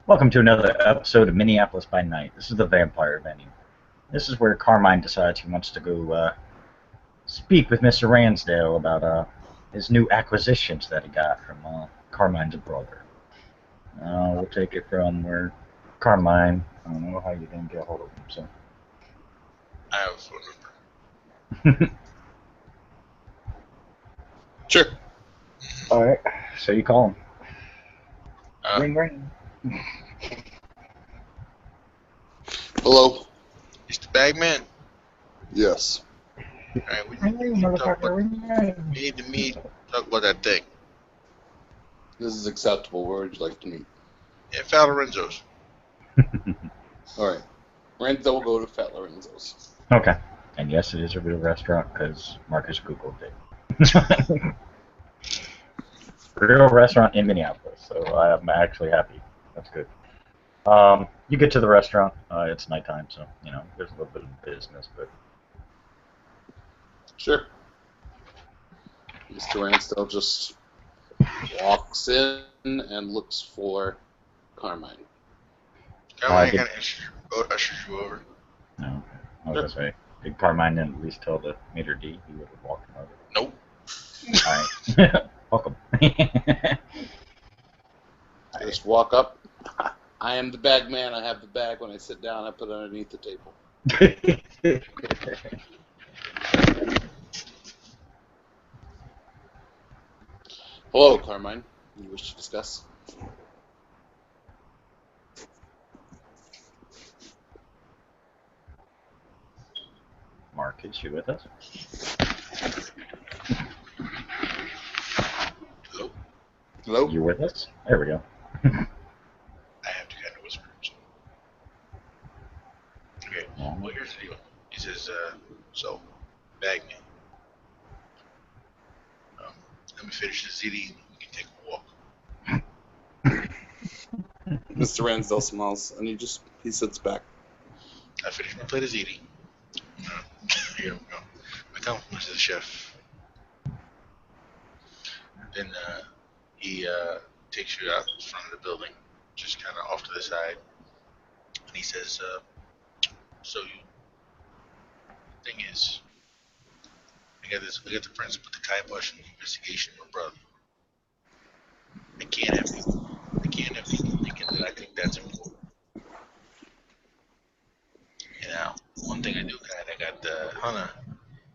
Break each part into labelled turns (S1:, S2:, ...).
S1: Welcome to another episode of Minneapolis by Night. This is the vampire venue. This is where Carmine decides he wants to go speak with Mr. Ransdale about his new acquisitions that he got from Carmine's brother. We'll take it from where Carmine, I don't know how you didn't get a hold of him, so.
S2: I have a phone number.
S3: Sure.
S1: Alright, so you call him. Ring, ring.
S3: Hello?
S2: It's the Bagman.
S3: Yes.
S2: Alright, we
S1: Ring, ring,
S2: need to talk
S1: motherfucker,
S2: about,
S1: ring, ring.
S2: we need to meet, talk about that thing.
S3: This is acceptable. Where would you like to meet?
S2: Yeah, Fat Lorenzo's.
S3: Alright. Ransdale will go to Fat Lorenzo's.
S1: Okay. And yes, it is a real restaurant because Marcus Googled it. Real restaurant in Minneapolis, so I'm actually happy. That's good. You get to the restaurant. It's nighttime, so there's a little bit of business, but
S3: Sure. Mr. Ransdale just walks in and looks for Carmine.
S2: Carmine kind of ushers you over.
S1: no. I was gonna say, did Carmine then at least tell the meter D he would have walked him over?
S2: Nope.
S1: All right. Welcome.
S3: Just walk up. I am the bag man. I have the bag. When I sit down, I put it underneath the table. Hello, Carmine. You wish to discuss?
S1: Marcus, you with us?
S2: Hello?
S3: Hello?
S1: You with us? There we go.
S2: I have to kind of whisper. Okay, well, here's the deal. He says, so, Bagman. Let me finish the ZD and we can take a walk.
S3: Mr. Ransdale smiles and he sits back.
S2: I finished my plate of ZD. Here we go. My compliments to the chef. Then he takes you out in front of the building, just kind of off to the side, and he says, "So the thing is, I got the principal, the kibosh in the investigation of my brother. I can't have people thinking that I think that's important. And now, one thing I do got, Hunter.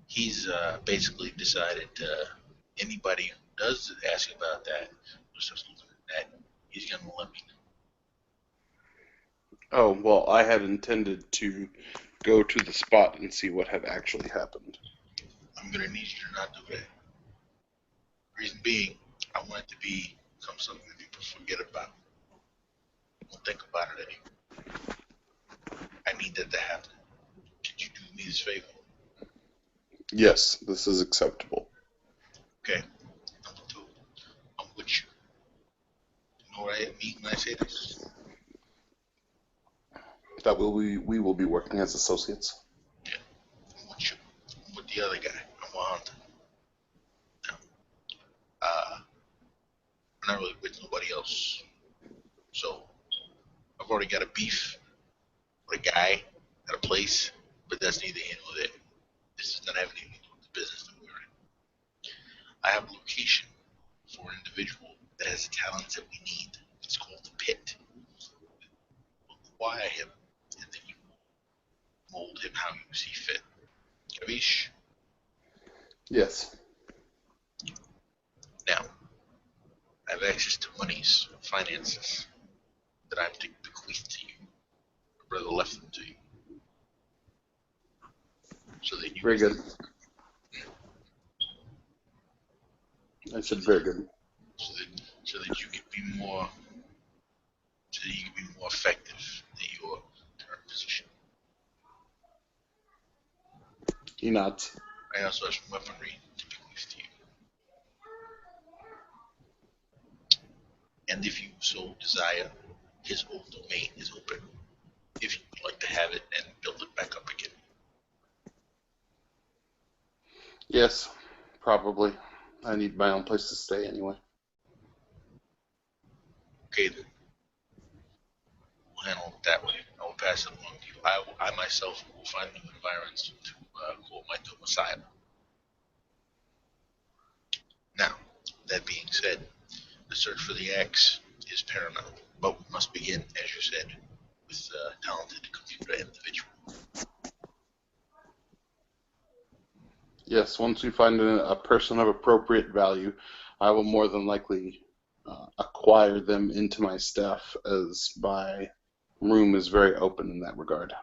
S2: He's basically decided anybody who does ask about that, he's gonna let me know.
S3: Oh, well, I had intended to go to the spot and see what had actually happened.
S2: I'm gonna need you to not do that. Reason being, I want it to become something that people forget about. Don't think about it anymore. I need that to happen. Could you do me this favor?
S3: Yes, this is acceptable.
S2: Okay. Number two, I'm with you. You know what I mean when I say this?
S3: That we will be working as associates.
S2: Yeah, I'm with you. I'm with the other guy. I'm with Hunter. Now, I'm not really with nobody else. So, I've already got a beef with a guy at a place, but that's neither here nor there. This does not have anything to do with the business that we're in. I have a location for an individual that has the talents that we need. It's called the Pit. We'll acquire him, and then you mold him how you see fit. Kavish?
S3: Yes.
S2: Now, I have access to monies, finances, that I'm to bequeath to you. My brother left them to you. So that you
S3: Very good. I said very good.
S2: so that you can be more effective in your current position.
S3: He nods.
S2: I also have some weaponry to bequeath to you. And if you so desire, his old domain is open. If you would like to have it and build it back up again.
S3: Yes, probably. I need my own place to stay anyway.
S2: Okay then. We'll handle it that way. I will pass it along to you. I myself will find new environments to call my domicile. Now, that being said, the search for the X is paramount, but we must begin, as you said, with a talented computer individual.
S3: Yes, once we find a person of appropriate value, I will more than likely acquire them into my staff, as my room is very open in that regard.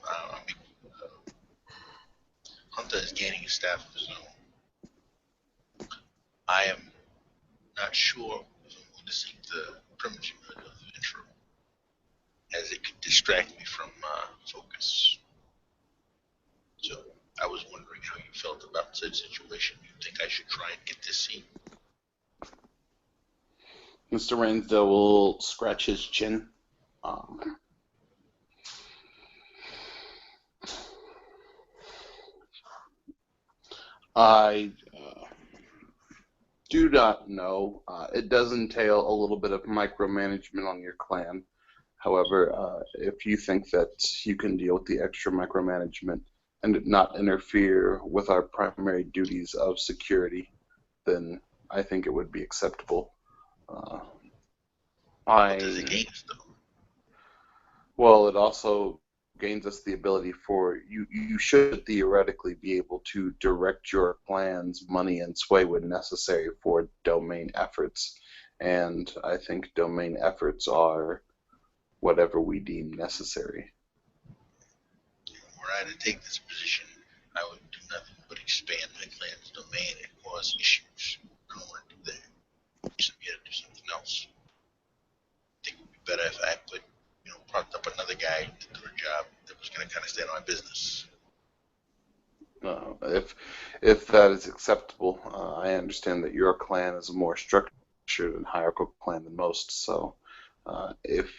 S2: Uh, Hunter is gaining a staff of his own. I am not sure if I'm going to seek the premature of the intro, as it could distract me from focus. So I was wondering how you felt about said situation. Do you think I should try and get this scene?
S3: Mr. Ransdale will scratch his chin. I do not know. It does entail a little bit of micromanagement on your clan. However, if you think that you can deal with the extra micromanagement and not interfere with our primary duties of security, then I think it would be acceptable.
S2: What does it gain us, though?
S3: Well, it also gains us the ability for you. You should theoretically be able to direct your plans, money, and sway when necessary for domain efforts. And I think domain efforts are whatever we deem necessary.
S2: Were I to take this position, I would do nothing but expand my clan's domain and cause issues. I don't want to do that. So we had to do something else. I think it would be better if I put, propped up another guy to do a job that was going to kind of stay on my business.
S3: If that is acceptable, I understand that your clan is a more structured and hierarchical clan than most. So, if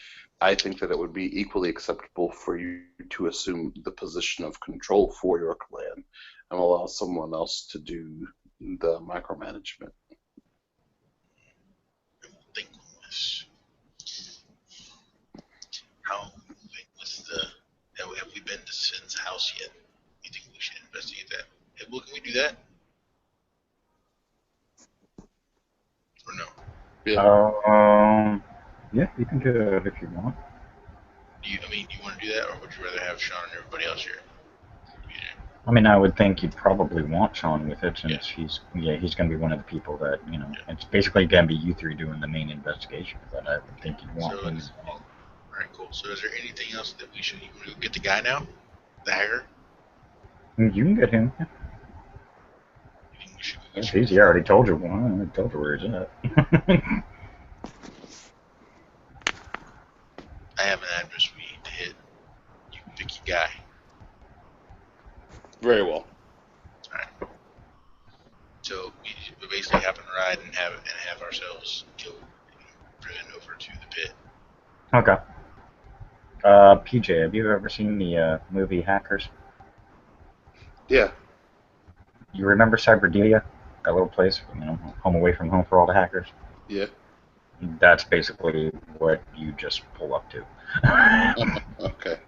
S3: I think that it would be equally acceptable for you to assume the position of control for your clan and allow someone else to do the micromanagement.
S2: I will think on this. How moving with the? Have we been to Sin's house yet? You think we should investigate that? Hey, well, can we do that? Or no?
S1: Yeah, you can do it if you want.
S2: Do you want to do that, or would you rather have Sean and everybody else here?
S1: I mean, I would think you'd probably want Sean with it, since he's going to be one of the people that, it's basically going to be you three doing the main investigation, but I would think you'd want him involved.
S2: Alright, cool. So is there anything else that we should, you want to go get the guy now? The hacker?
S1: You can get him.
S2: You think we should go
S1: It's
S2: get
S1: easy, I already told you. Well, I already told you where he's at.
S2: I have an address we need to hit. You can pick your guy.
S3: Very well.
S2: Alright. So we basically happen to ride and have ourselves killed, driven over to the pit.
S1: Okay. PJ, have you ever seen the movie Hackers?
S3: Yeah.
S1: You remember Cyberdelia? That little place, home away from home for all the hackers?
S3: Yeah.
S1: That's basically what you just pull up to.
S3: Okay.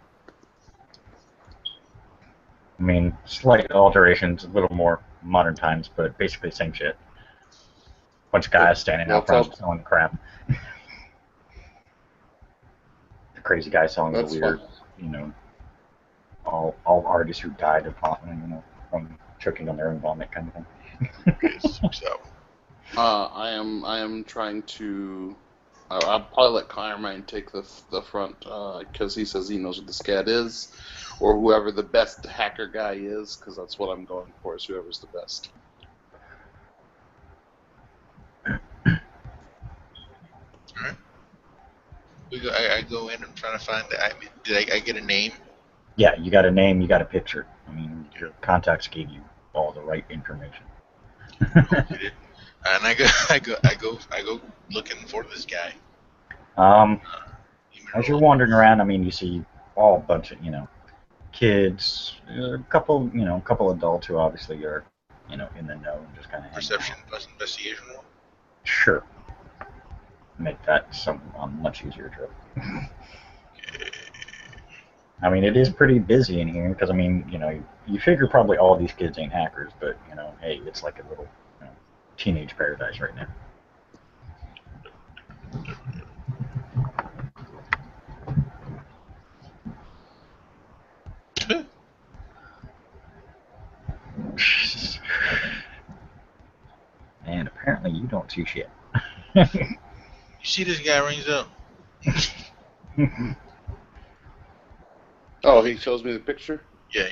S1: I mean, slight alterations, a little more modern times, but basically same shit. Bunch of guys standing out front selling crap. The crazy guy selling the weird, all artists who died of, from choking on their own vomit kind of thing.
S2: So.
S3: I am trying to. I'll probably let Carmine take the front because he says he knows what the scat is, or whoever the best hacker guy is, because that's what I'm going for. Is whoever's the best.
S2: All right. I go in and try to find. Did I get a name?
S1: Yeah, you got a name, you got a picture. I mean, your contacts gave you all the right information.
S2: And I go looking for this guy.
S1: As you're wandering around, I mean, you see all bunch of, kids, a couple adults who obviously are, in the know and just kind of
S2: Perception plus investigation roll?
S1: Sure. make that some much easier trip. I mean, it is pretty busy in here because I mean, you figure probably all these kids ain't hackers, but hey, it's like a little teenage paradise right now. And apparently, you don't see shit.
S2: You see this guy Ransdale?
S3: Oh, he shows me the picture?
S2: Yeah.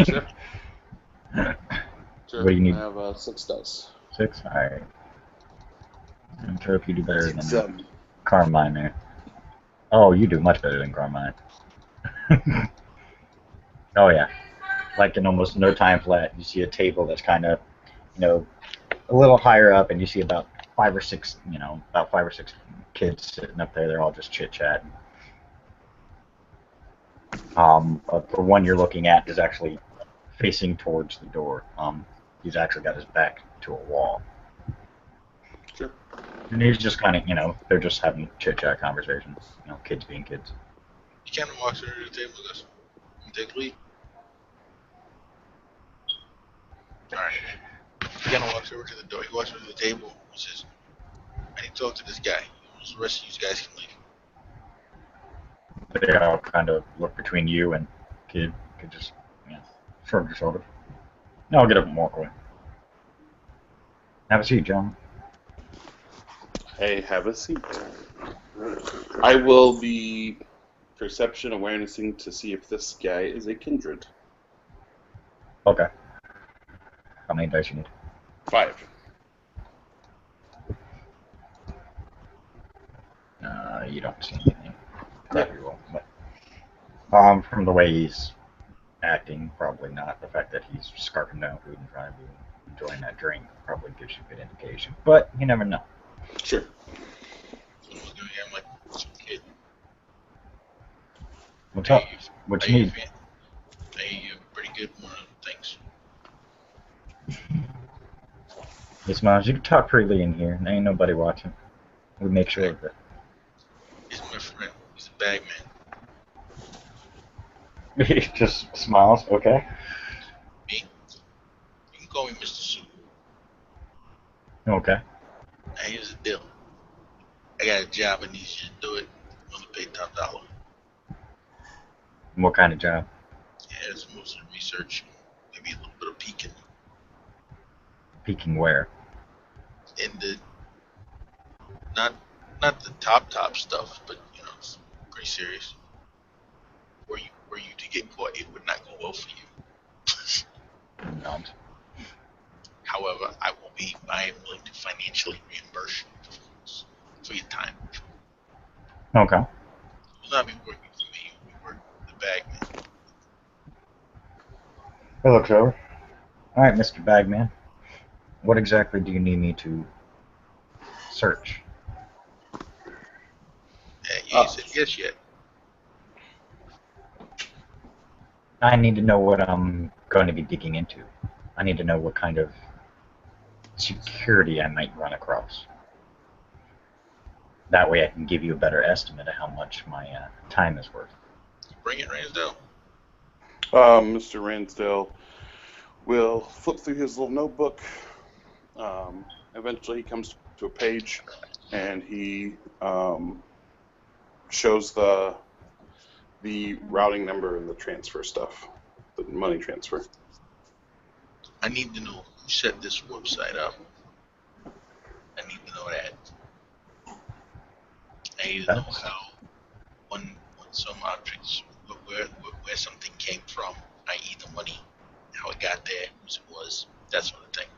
S3: Sure. Sure.
S1: What do you need?
S3: I have 6 dice.
S1: 6? Alright. I'm sure if you do better than
S3: 7.
S1: Carmine there. Oh, you do much better than Carmine. Oh, yeah. Like in almost no time flat, you see a table that's kind of, a little higher up, and you see about 5 or 6, about 5 or 6 kids sitting up there. They're all just chit-chatting. But the one you're looking at is actually facing towards the door. He's actually got his back to a wall.
S3: Sure.
S1: And he's just kind of, they're just having chit-chat conversations. Kids being kids.
S2: He kind of walks over to the table with us. Take a lead. Alright. He kind of walks over to the door. He walks over to the table and says, I need to talk to this guy. The rest of you guys can leave.
S1: They all kind of look between you and kid. Could just, shrug your shoulders. No, I'll get up and walk away. Have a seat, John.
S3: Hey, have a seat. I will be perception awarenessing to see if this guy is a kindred.
S1: Okay. How many dice you need?
S3: 5.
S1: You don't see anything. Probably will, but from the way he's acting, probably not. The fact that he's scarfing down food in front of you, enjoying that drink, probably gives you a good indication. But you never know.
S3: Sure.
S2: I'm like, kid.
S1: What's up? What you need?
S2: Hey, you're pretty good at one of the things.
S1: Hey, Smiles, you can talk freely in here. There ain't nobody watching. We make sure of it.
S2: He's my friend. He's a bag man.
S1: He just smiles. Okay.
S2: Me? You can call me Mr. Soup.
S1: Okay.
S2: Now here's the deal. I got a job. I need you to do it. I'm gonna pay top dollar.
S1: What kind of job?
S2: Yeah, it's mostly research. Maybe a little bit of peeking.
S1: Peeking where?
S2: In the not the top stuff, but it's pretty serious. Were you to get caught, it would not go well for you.
S1: Don't.
S2: However, I am willing to financially reimburse you for your time.
S1: Okay.
S2: You will not be working for me. You will work the bagman.
S1: He looks over. All right, Mr. Bagman. What exactly do you need me to search?
S2: You ain't said yes yet.
S1: I need to know what I'm going to be digging into. I need to know what kind of security I might run across. That way I can give you a better estimate of how much my time is worth.
S2: Bring it, Ransdale.
S3: Mr. Ransdale will flip through his little notebook. Eventually he comes to a page and he shows the routing number and the transfer stuff, the money transfer.
S2: I need to know who set this website up. I need to know that. I need to know how, when some objects, where something came from, i.e. the money, how it got there, whose it was, that sort of thing.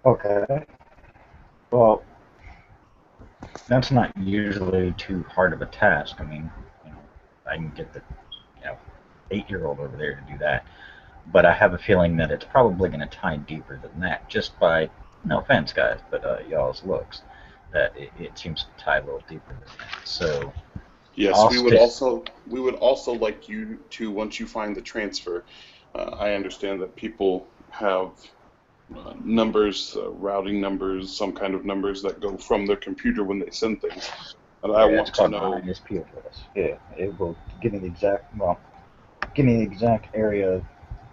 S1: Okay. Well, that's not usually too hard of a task. I mean, I can get the 8-year-old over there to do that. But I have a feeling that it's probably going to tie deeper than that, just by, no offense, guys, but y'all's looks, that it seems to tie a little deeper than that. So,
S3: yes, we would also like you to, once you find the transfer, I understand that people have numbers, routing numbers, some kind of numbers that go from their computer when they send things. And I
S1: Yeah, it's
S3: want to
S1: called
S3: know.
S1: an ISP address. Yeah, it will give me the exact area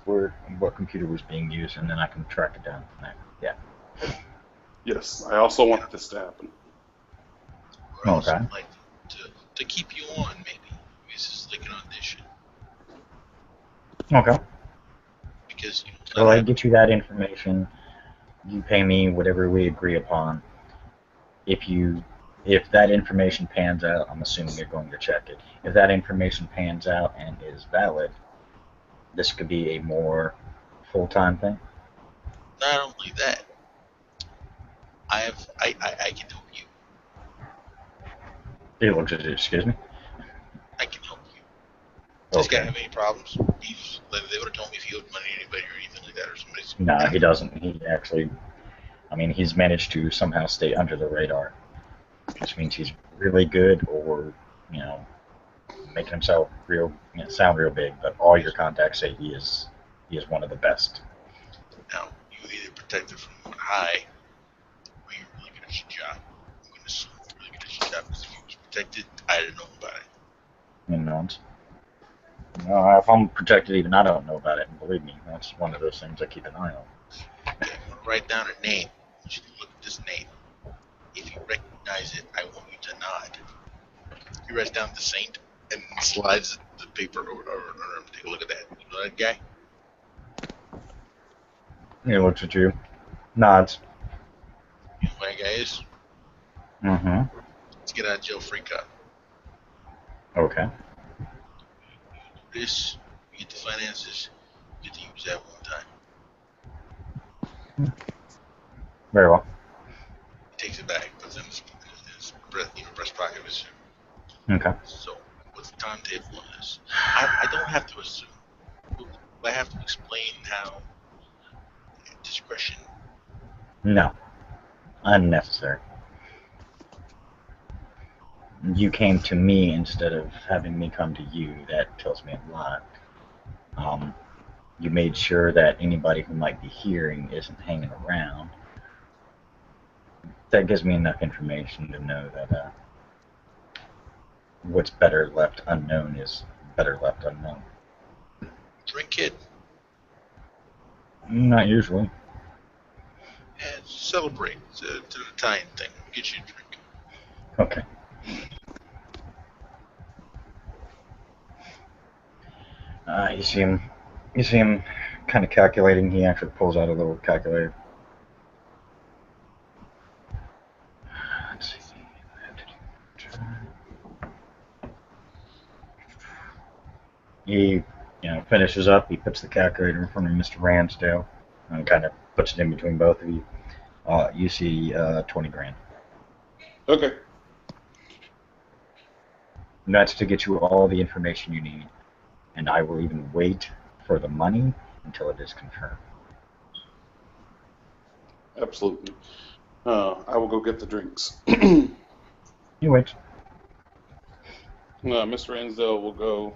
S1: where what computer was being used, and then I can track it down from there. Yeah.
S3: Yes, I also want this to happen.
S2: Or else
S1: Okay.
S2: like to keep you on maybe. This is like an audition
S1: Okay.
S2: because it's
S1: Well,
S2: not
S1: I
S2: happening.
S1: get you that information. You pay me whatever we agree upon. If you if that information pans out, I'm assuming you're going to check it. If that information pans out and is valid, this could be a more full-time thing.
S2: Not only that, I can help you.
S1: Excuse me.
S2: I can help you. Does this guy
S1: Okay.
S2: have any problems? They would have told me if he owed money to anybody or anything like that, or somebody's.
S1: No, he doesn't. He actually, I mean, he's managed to somehow stay under the radar, which means he's really good, or you know, making himself sound real big. But all your contacts say he is one of the best.
S2: Now, you either protect it from on high, or you're really good at your job. I'm going to assume you're really good at your job because if he was protected, I'd have known about it.
S1: You know, if I'm protected, even I don't know about it. And believe me, that's one of those things I keep an eye on.
S2: Okay, I'm going to write down a name. I want you to look at this name. If you recognize it, I want you to nod. He writes down the saint and slides the paper over. Take a look at that. You know that guy?
S1: He looks at you, nods.
S2: You know who that guy is?
S1: Mm-hmm.
S2: Let's get out of jail free card.
S1: Okay.
S2: Do this, you get the finances, you get to use that one time.
S1: Very well.
S2: He takes it back, puts it in his breast pocket of his suit.
S1: Okay.
S2: So, what's the timetable on this? I don't have to assume. I have to explain how discretion.
S1: No, unnecessary. You came to me instead of having me come to you. That tells me a lot. Um, you made sure that anybody who might be hearing isn't hanging around. That gives me enough information to know that what's better left unknown is better left unknown.
S2: Drink kid.
S1: Not usually.
S2: And celebrate. It's an Italian thing. Get you a drink.
S1: Okay. You see him. You see him kind of calculating. He actually pulls out a little calculator. Let's see. He, finishes up. He puts the calculator in front of Mr. Ransdale and kind of puts it in between both of you. You see 20 grand.
S3: Okay.
S1: And that's to get you all the information you need. And I will even wait for the money until it is confirmed.
S3: Absolutely. I will go get the drinks.
S1: You wait.
S3: Mr. Ransdale will go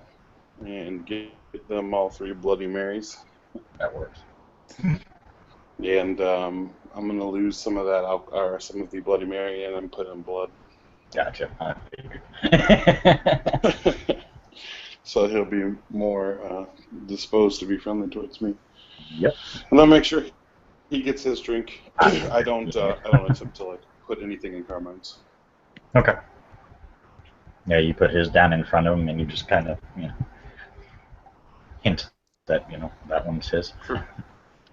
S3: and get them all 3 Bloody Marys.
S1: That works.
S3: And I'm going to lose some of that or some of the Bloody Mary and then put in blood.
S1: Gotcha. I figured.
S3: So he'll be more disposed to be friendly towards me.
S1: Yep.
S3: And I'll make sure he gets his drink. I don't attempt to like put anything in Carmine's.
S1: Okay. Yeah, you put his down in front of him, and you just kind of, hint that that one's his.
S3: Sure.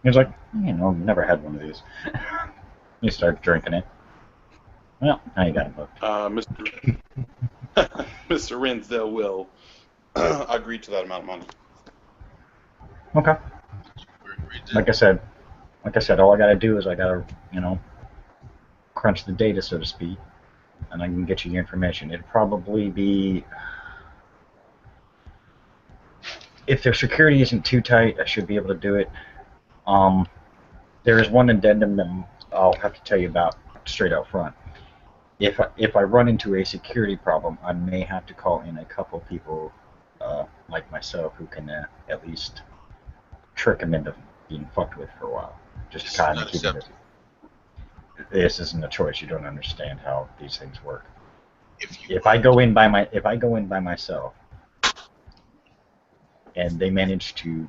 S1: He's like, never had one of these. You start drinking it. Well, now you got him hooked.
S3: Mr. Ransdale will agree to that amount of money.
S1: Okay. Like I said, all I gotta do is I gotta, crunch the data, so to speak, and I can get you the information. It'd probably be, if their security isn't too tight, I should be able to do it. There is one addendum that I'll have to tell you about straight out front. If I run into a security problem, I may have to call in a couple people like myself who can at least trick them into being fucked with for a while. just
S2: This
S1: to
S2: is
S1: kind
S2: not
S1: of keep it.
S2: acceptable.
S1: This isn't a choice. You don't understand how these things work.
S2: If you
S1: If I go in by myself, and they manage to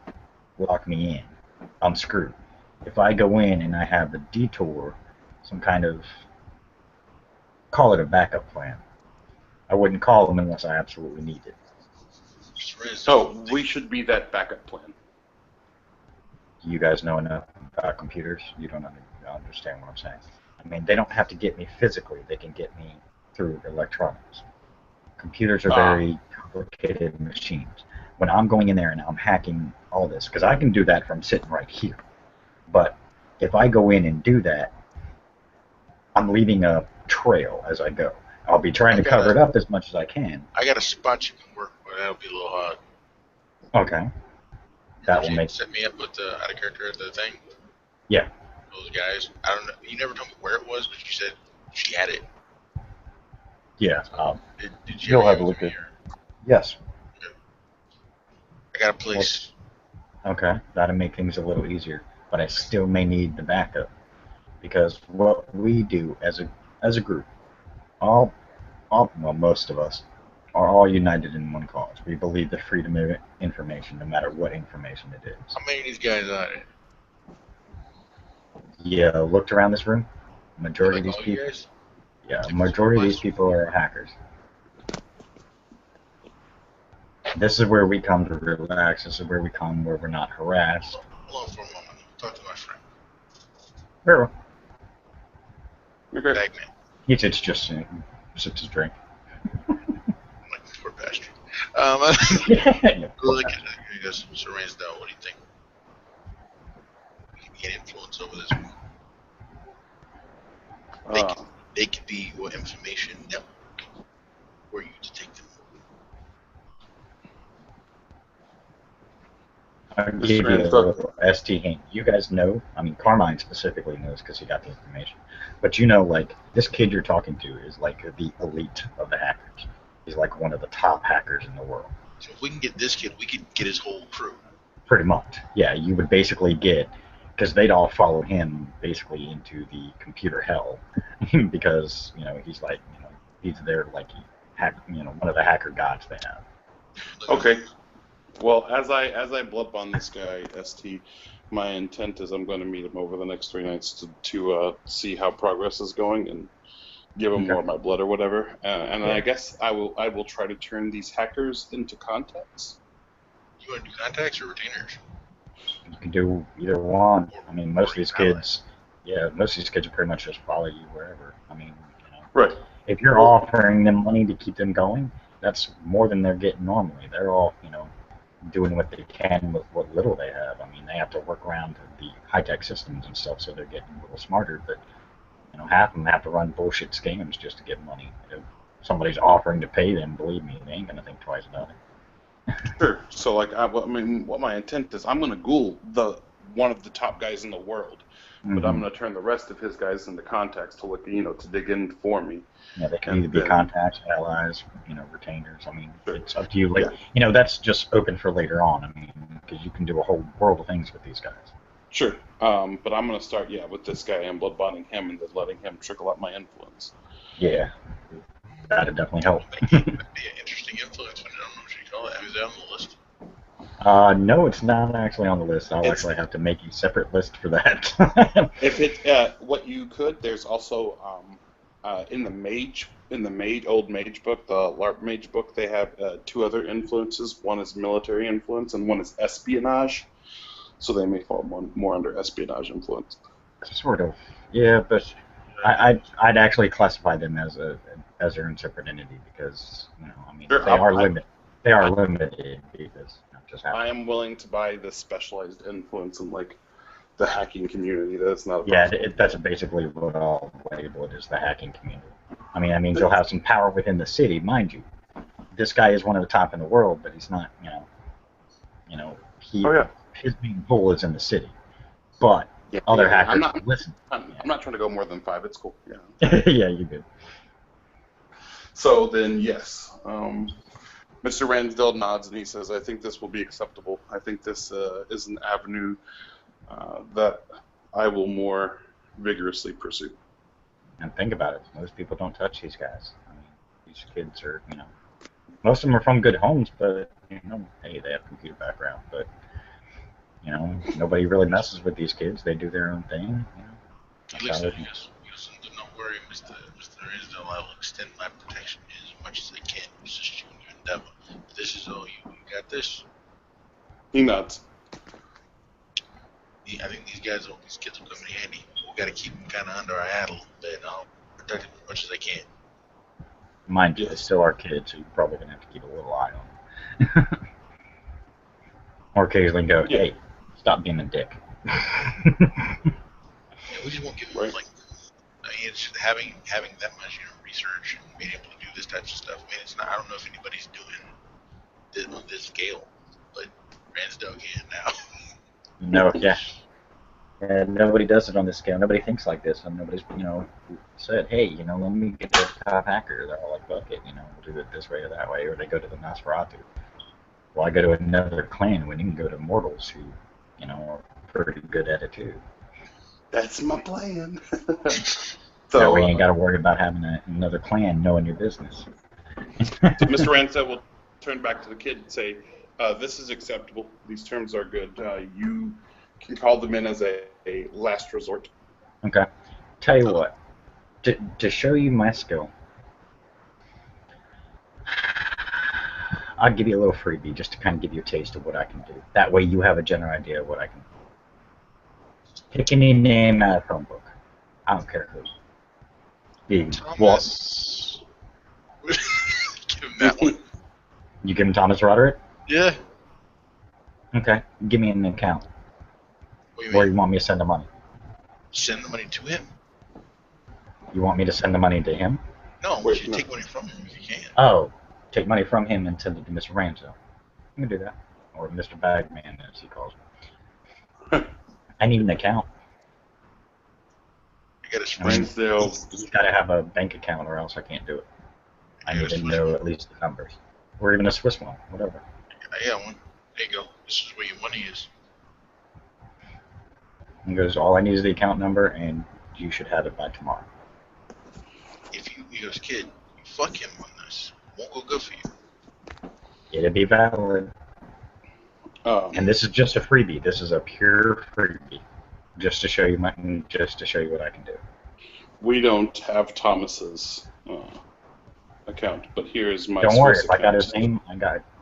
S1: lock me in, I'm screwed. If I go in and I have a detour, some kind of, call it a backup plan, I wouldn't call them unless I absolutely need it.
S3: So we should be that backup plan.
S1: You guys know enough about computers. You don't understand what I'm saying. I mean, they don't have to get me physically. They can get me through electronics. Computers are very complicated machines. When I'm going in there and I'm hacking all this, because I can do that from sitting right here. But if I go in and do that, I'm leaving a trail as I go. I'll be trying to cover it up as much as I can.
S2: I got a spot you can work, but that'll be a little hard.
S1: Okay. That will make.
S2: Set me up with the out of character at the thing.
S1: Yeah.
S2: Those guys. I don't know. You never told me where it was, but you said she had it.
S1: Yeah.
S2: Did you
S1: You'll
S2: ever
S1: have a
S2: give it
S1: look
S2: to
S1: at.
S2: me, or-
S1: Yes.
S2: I got a place.
S1: Okay. That'll make things a little easier, but I still may need the backup because what we do as a group, well, most of us are all united in one cause. We believe the freedom of information, no matter what information it is.
S2: How many of these guys are there?
S1: Yeah, looked around this room. Majority
S2: Like
S1: of
S2: all
S1: these
S2: you
S1: people.
S2: guys?
S1: Yeah,
S2: Like
S1: majority of these
S2: last-
S1: people are hackers. This is where we come to relax. This is where we come where we're not harassed.
S2: Hold on for a moment. Talk to my friend.
S1: Very well.
S3: Okay.
S2: Bagman.
S1: He sits just sips his drink.
S2: I'm like, poor bastard.
S1: Yeah,
S2: Look at it. He goes, Mr. Ransdale, what do you think? We can get influence over this. They could be your information network for you to take them.
S1: I'll give you a little ST hint. You guys know, I mean, Carmine specifically knows because he got the information. But you know, like, this kid you're talking to is like the elite of the hackers. He's like one of the top hackers in the world.
S2: So if we can get this kid, we could get his whole crew.
S1: Pretty much. Yeah, you would basically get, because they'd all follow him basically into the computer hell. Because, you know, he's like, you know, he's their, like, one of the hacker gods they have.
S3: Okay. Well, as I blub on this guy, ST, my intent is I'm going to meet him over the next 3 nights to see how progress is going and give him more of my blood or whatever. And I guess I will try to turn these hackers into contacts.
S2: You want to do contacts or retainers?
S1: You can do either one. I mean, most of these kids are pretty much just follow you wherever. I mean, you know,
S3: right.
S1: If you're offering them money to keep them going, that's more than they're getting normally. They're all, you know, doing what they can with what little they have. I mean, they have to work around the high-tech systems and stuff, so they're getting a little smarter. But you know, half of them have to run bullshit scams just to get money. If somebody's offering to pay them, believe me, they ain't gonna think twice about it.
S3: Sure. So, like, what my intent is, I'm gonna ghoul one of the top guys in the world, but I'm gonna turn the rest of his guys into contacts to look, you know, to dig in for me.
S1: Yeah, they can either be contacts, allies, you know, retainers. I mean, it's up to you. Like, you know, that's just open for later on. I mean, because you can do a whole world of things with these guys.
S3: Sure. But I'm gonna start, with this guy and blood bonding him and then letting him trickle out my influence.
S1: Yeah, that'd definitely help.
S2: That'd be an interesting influence. I don't know what you call it. Is that on the list?
S1: No, it's not actually on the list. I'll actually have to make a separate list for that.
S3: If it, what you could, there's also in the old mage book, the LARP mage book, they have 2 other influences. One is military influence, and one is espionage. So they may fall more under espionage influence.
S1: Sort of, yeah, but I'd actually classify them as their own separate entity because, you know, I mean,
S3: sure,
S1: they are limited. They are limited because just
S3: I am willing to buy the specialized influence in like the hacking community. That's not a problem.
S1: Yeah, that's basically what I'll label it as, the hacking community. I mean, you'll have some power within the city, mind you. This guy is one of the top in the world, but he's not, his main goal is in the city. But other hackers listen.
S3: I'm not trying to go more than 5. It's cool.
S1: Yeah. Yeah, you're good.
S3: So then, yes. Mr. Ransdale nods and he says, I think this will be acceptable. I think this is an avenue that I will more vigorously pursue.
S1: And think about it. Most people don't touch these guys. I mean, these kids are, most of them are from good homes, but, hey, they have computer background. But, nobody really messes with these kids. They do their own thing.
S2: He looks at it, yes. Do not worry, Mr. Ransdale. I will extend my protection as much as I can. It's just you and your endeavor. This is all you. You got this?
S3: He nods.
S2: I think these kids will come in handy. We got to keep them kind of under our hat a little bit. I'll protect them as much as I can.
S1: Mind you, they still are kids, so you're probably going to have to keep a little eye on them. Or occasionally go, hey, stop being a dick.
S2: We just won't give them, it's just having that much, research and being able to do this type of stuff. I mean, it's not, I don't know if anybody's doing this on this scale, but Ransdale can now.
S1: No, yeah. And nobody does it on this scale. Nobody thinks like this. And nobody's, said, hey, let me get the top hacker. They're all like, fuck it, we'll do it this way or that way. Or they go to the Nosferatu. Well, I go to another clan when you can go to mortals who, are pretty good at it too.
S3: That's my plan.
S1: So that way you ain't got to worry about having another clan knowing your business.
S3: So Mr. Ransdale will turn back to the kid and say, this is acceptable. These terms are good. You can call them in as a last resort.
S1: Okay. Tell you what, to show you my skill, I'll give you a little freebie just to kind of give you a taste of what I can do. That way you have a general idea of what I can do. Pick any name out of the phone book. I don't care who.
S2: Thomas. Give him that one.
S1: You give him Thomas Roderick?
S2: Yeah.
S1: Okay. Give me an account.
S2: What do you
S1: Or
S2: mean?
S1: you want me to send the money?
S2: Send the money to him?
S1: You want me to send the money to him?
S2: No, we should take money from him if you can.
S1: Oh, take money from him and send it to Mr. Ransdale. You can do that. Or Mr. Bagman, as he calls me. I need an account.
S2: You got to
S3: Ransdale.
S1: He's got to have a bank account or else I can't do it. I need to know at least the numbers. Or even a Swiss one, whatever.
S2: I got one. There you go. This is where your money is.
S1: He goes, all I need is the account number, and you should have it by tomorrow.
S2: He goes, kid, you fuck him on this. Won't go good for you.
S1: It'll be valid. And this is just a freebie. This is a pure freebie, just to show you what I can do.
S3: We don't have Thomas's account, but here's my.
S1: Don't worry.
S3: Swiss
S1: If I got
S3: account.
S1: his name,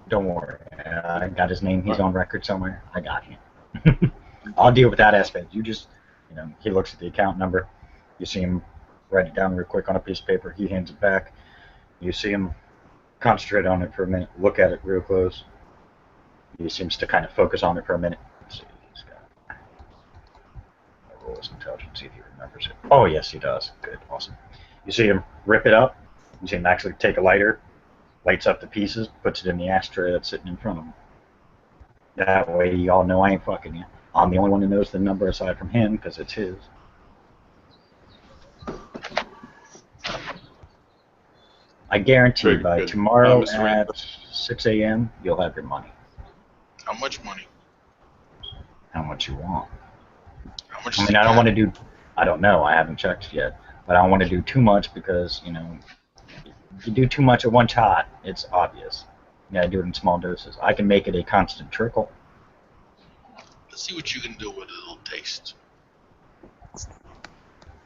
S1: Don't worry. I got his name. He's on record somewhere. I got him. I'll deal with that aspect. You just, he looks at the account number. You see him write it down real quick on a piece of paper. He hands it back. You see him concentrate on it for a minute. Look at it real close. He seems to kind of focus on it for a minute. Let's see. He's got. I'll roll his intelligence, see if he remembers it. Oh, yes, he does. Good. Awesome. You see him rip it up. You see him actually take a lighter, lights up the pieces, puts it in the ashtray that's sitting in front of him. That way you all know I ain't fucking you. I'm the only one who knows the number aside from him because it's his. I guarantee by tomorrow at 6 a.m. you'll have your money.
S2: How much money?
S1: How much you want.
S2: How much?
S1: I mean, I don't want to do. I don't know. I haven't checked yet, but I don't want to do too much because if you do too much at one shot, it's obvious. You gotta do it in small doses. I can make it a constant trickle.
S2: Let's see what you can do with a little taste.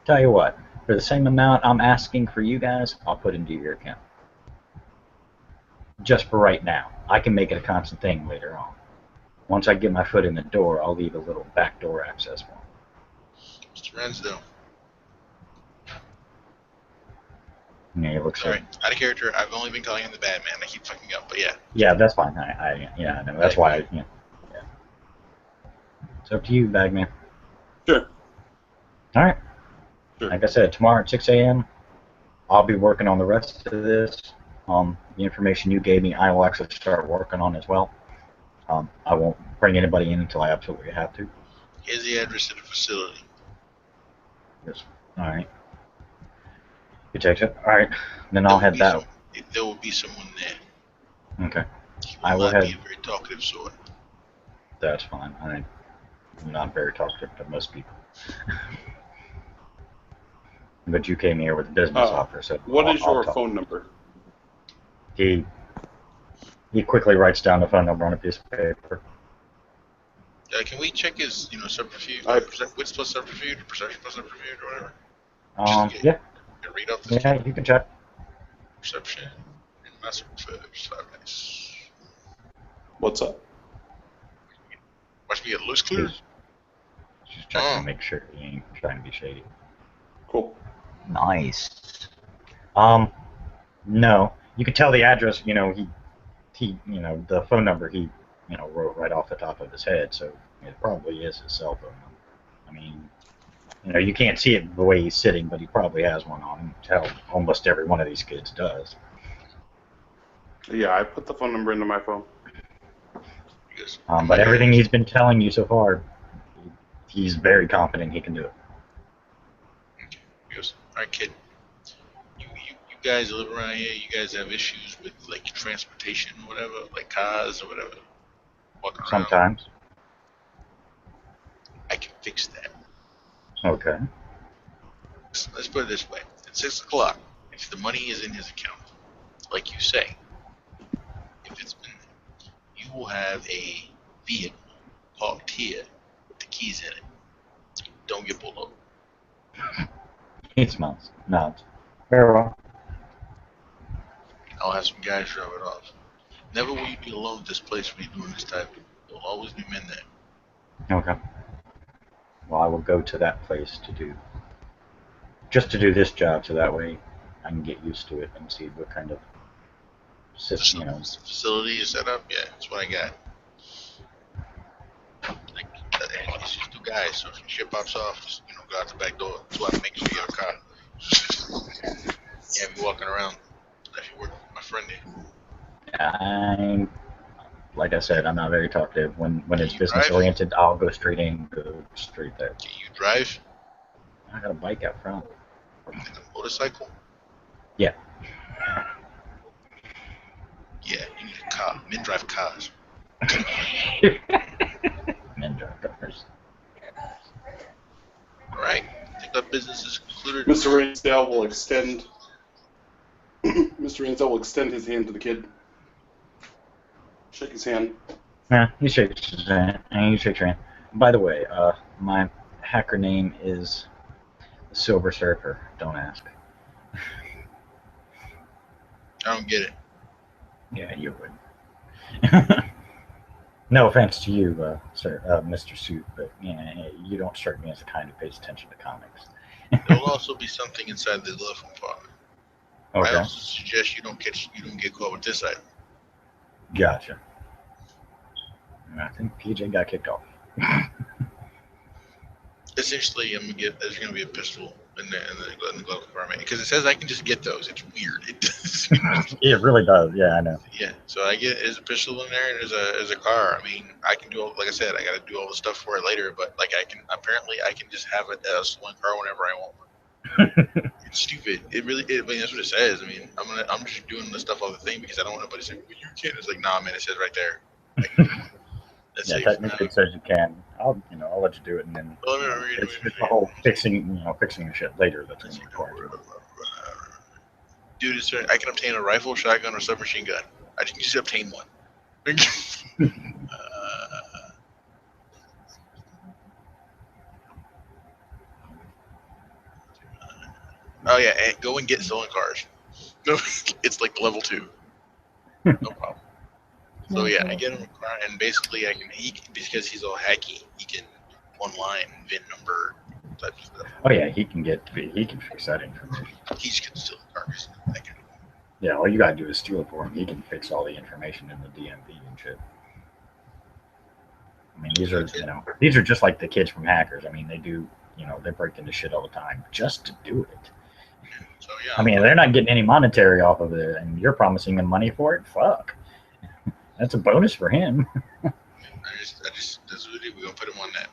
S1: Tell you what, for the same amount I'm asking for you guys, I'll put into your account. Just for right now. I can make it a constant thing later on. Once I get my foot in the door, I'll leave a little backdoor access for him.
S2: Mr. Ransdale.
S1: Yeah, he looks
S2: Sorry, out of character. I've only been calling him the bad man. I keep fucking up, but yeah.
S1: Yeah, that's fine. I know. That's why. Yeah. It's up to you, Bagman.
S3: Sure.
S1: All right.
S3: Sure.
S1: Like I said, tomorrow at 6 a.m., I'll be working on the rest of this. The information you gave me, I will actually start working on as well. I won't bring anybody in until I absolutely have to.
S2: Here's the address of the facility.
S1: Yes. All right. You take it. All right. Then I'll head that.
S2: There will be someone there.
S1: Okay.
S2: He
S1: I will
S2: not
S1: head.
S2: be a very talkative sort.
S1: That's fine. All right. I'm not very talkative to most people. But you came here with a business offer, so
S3: What is
S1: I'll
S3: your
S1: talk.
S3: phone number?
S1: He quickly writes down the phone number on a piece of paper.
S2: Can we check his, subterfuge? What's plus subterfuge? Perception plus subterfuge, or whatever.
S1: Yeah.
S2: Can read off this.
S1: Yeah, you can check.
S2: Perception and my subterfuge. Nice.
S3: What's up?
S2: Watch me get loose clear.
S1: She's checking to make sure he ain't trying to be shady.
S3: Cool.
S1: Nice. No. You can tell the address, he the phone number he, wrote right off the top of his head, so it probably is his cell phone number. I mean, you can't see it the way he's sitting, but he probably has one on him. Hell, almost every one of these kids does.
S3: Yeah, I put the phone number into my phone.
S1: But everything he's been telling you so far, he's very confident he can do it.
S2: Okay. He goes, all right, kid. You guys live around here. You guys have issues with like transportation, or whatever, like cars or whatever. Walking around.
S1: Sometimes.
S2: I can fix that.
S1: Okay.
S2: Let's put it this way: at 6 o'clock, if the money is in his account, like you say, if it's been, you will have a vehicle parked here with the keys in it. Don't get pulled over.
S1: He smells. Nods. Very well.
S2: I'll have some guys drive it off. Never will you be alone at this place when you're doing this type. There'll always be men there.
S1: Okay. Well, I will go to that place to do this job, so that way I can get used to it and see what kind of system,
S2: Facility is set up. Yeah, that's what I got. Like, it's just 2 guys, so if shit pops off, just go out the back door. That's why I make sure you have a car. Yeah, be walking around. If you work with my friend here.
S1: Like I said, I'm not very talkative. When it's business
S2: drive?
S1: oriented, I'll go straight in, go straight there.
S2: Can you drive?
S1: I got a bike out front.
S2: Like a motorcycle?
S1: Yeah.
S2: Yeah, you need a car. Men drive cars.
S1: Men drive cars.
S2: Alright. I think that business is concluded.
S3: Mr. Ransdale will extend. Mr. Ransdale will extend his hand to the kid. Shake his hand.
S1: Yeah, he shakes his hand. And you shake your hand. By the way, my hacker name is the Silver Surfer. Don't ask.
S2: I don't get it.
S1: Yeah, you would. No offense to you, sir, Mr. Suit, but you don't strike me as the kind who pays attention to comics.
S2: There'll also be something inside the glove compartment.
S1: Okay.
S2: I also suggest you don't get caught with this item.
S1: Gotcha. I think PJ got kicked off.
S2: Essentially, there's gonna be a pistol in the glove compartment because it says I can just get those. It's weird. It does.
S1: It really does. Yeah, I know.
S2: Yeah. So there's a pistol in there and there's a car. I mean, I can do like I said, I got to do all the stuff for it later. But like I can just have a stolen car whenever I want. It's stupid. I mean, that's what it says. I mean, I'm just doing the stuff on the thing because I don't want nobody to say, well, you can't. It's like, nah, man, it says right there. Like, that's
S1: yeah, technically it says you can. I'll let you do it, and then it's the whole fixing the shit later that's going to be required.
S2: Dude, I can obtain a rifle, shotgun, or submachine gun. I can just obtain one. Oh yeah, and go and get stolen cars. It's like level 2. No problem. So yeah, I get him a car, and basically because he's all hacky, he can online VIN number type of stuff.
S1: Oh yeah, he can fix that information.
S2: He just can steal the cars.
S1: Yeah, all you gotta do is steal it for him. He can fix all the information in the DMV and shit. I mean, these are just like the kids from Hackers. I mean, they do, they break into shit all the time just to do it.
S2: So yeah.
S1: I mean, they're not getting any monetary off of it, and you're promising them money for it. Fuck, that's a bonus for him.
S2: I just that's what we're gonna put him on that.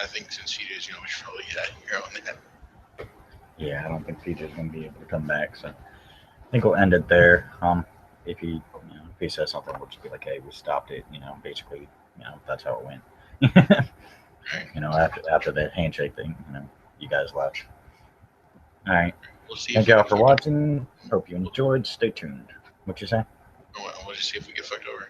S2: I think since he is, we should probably get out of here on that.
S1: Yeah, I don't think PJ's gonna be able to come back, so I think we'll end it there. If he says something, we'll just be like, hey, we stopped it. Basically, that's how it went.
S2: Right.
S1: You know, after the handshake thing, you know, you guys left. All right.
S2: We'll see.
S1: Thank
S2: if
S1: y'all for watching. Hope you enjoyed. Stay tuned. What you say?
S2: I want to see if we get fucked over.